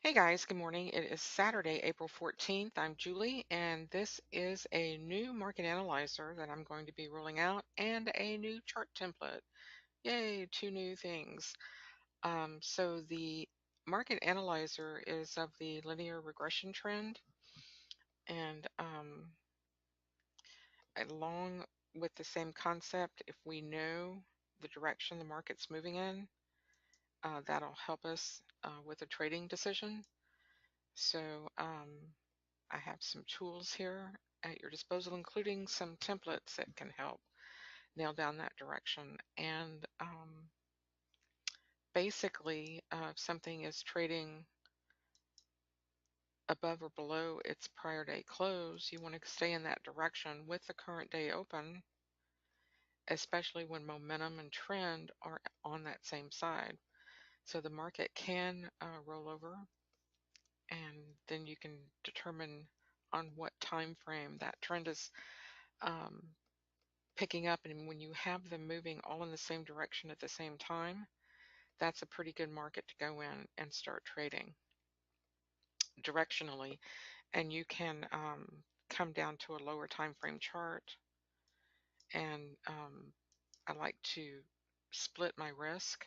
Hey guys, good morning. It is Saturday, April 14th. I'm Julie, and this is a new market analyzer that I'm going to be rolling out and a new chart template. Yay, two new things. So the market analyzer is of the linear regression trend, and along with the same concept, if we know the direction the market's moving in, that'll help us with a trading decision. So I have some tools here at your disposal, including some templates that can help nail down that direction. And basically, if something is trading above or below its prior day close, you want to stay in that direction with the current day open, especially when momentum and trend are on that same side. So the market can roll over, and then you can determine on what time frame that trend is um, picking up. And when you have them moving all in the same direction at the same time, that's a pretty good market to go in and start trading directionally. And you can come down to a lower time frame chart. And I like to split my risk.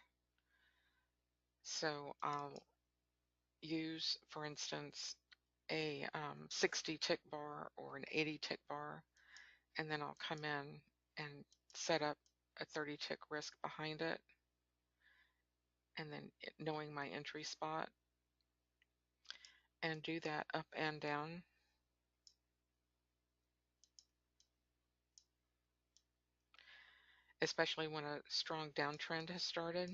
So I'll use, for instance, a 60 tick bar or an 80 tick bar, and then I'll come in and set up a 30 tick risk behind it, and then knowing my entry spot, and do that up and down. Especially when a strong downtrend has started.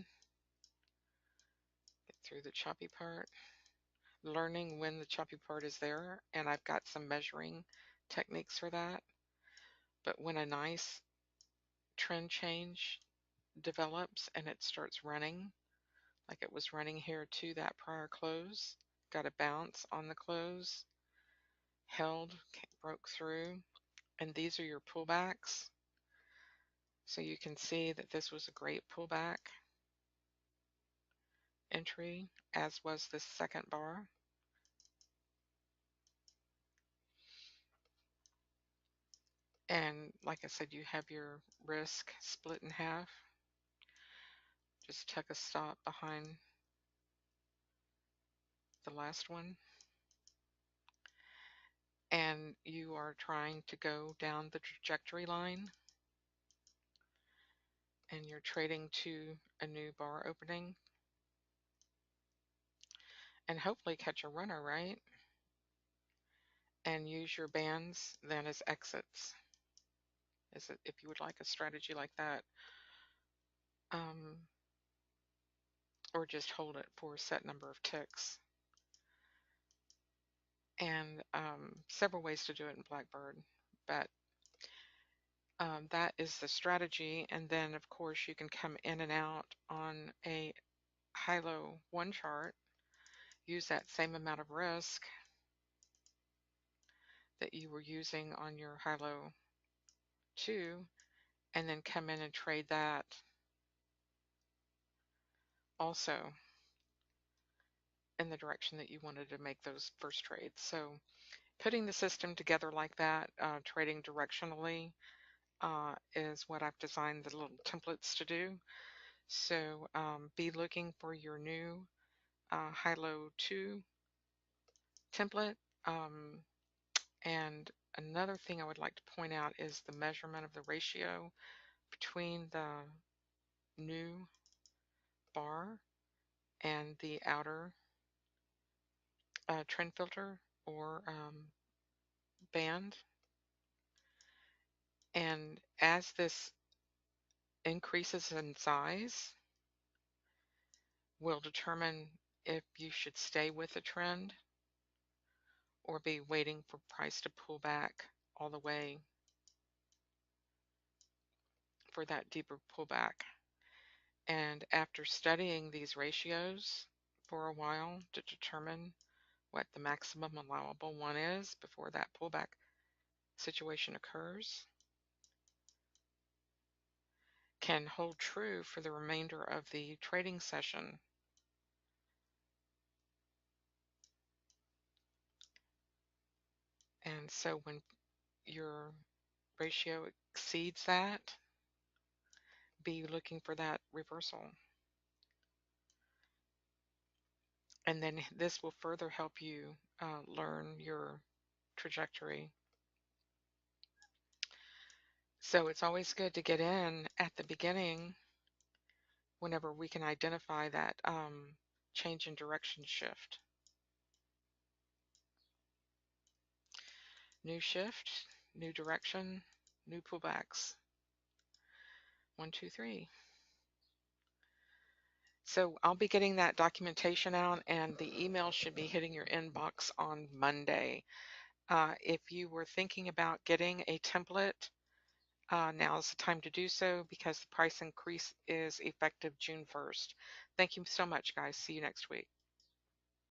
Get through the choppy part. Learning when the choppy part is there, and I've got some measuring techniques for that. But when a nice trend change develops and it starts running, like it was running here to that prior close, got a bounce on the close, held, broke through, and these are your pullbacks. So you can see that this was a great pullback entry, as was this second bar. And like I said, you have your risk split in half. Just tuck a stop behind the last one. And you are trying to go down the trajectory line, and you're trading to a new bar opening and hopefully catch a runner, right? And use your bands then as exits, if you would like a strategy like that. Or just hold it for a set number of ticks. And several ways to do it in Blackbird, but that is the strategy. And then, of course, you can come in and out on a high-low 1 chart, use that same amount of risk that you were using on your high-low 2, and then come in and trade that also in the direction that you wanted to make those first trades. So putting the system together like that, trading directionally, is what I've designed the little templates to do. So be looking for your new high-low 2 template. And another thing I would like to point out is the measurement of the ratio between the new bar and the outer trend filter or band. And as this increases in size, will determine if you should stay with the trend or be waiting for price to pull back all the way for that deeper pullback. And after studying these ratios for a while to determine what the maximum allowable one is before that pullback situation occurs, can hold true for the remainder of the trading session. And so when your ratio exceeds that, be looking for that reversal. And then this will further help you learn your trajectory. So it's always good to get in at the beginning whenever we can identify that change in direction shift. New shift, new direction, new pullbacks. 1, 2, 3. So I'll be getting that documentation out, and the email should be hitting your inbox on Monday. If you were thinking about getting a template, now's the time to do so because the price increase is effective June 1st. Thank you so much, guys. See you next week.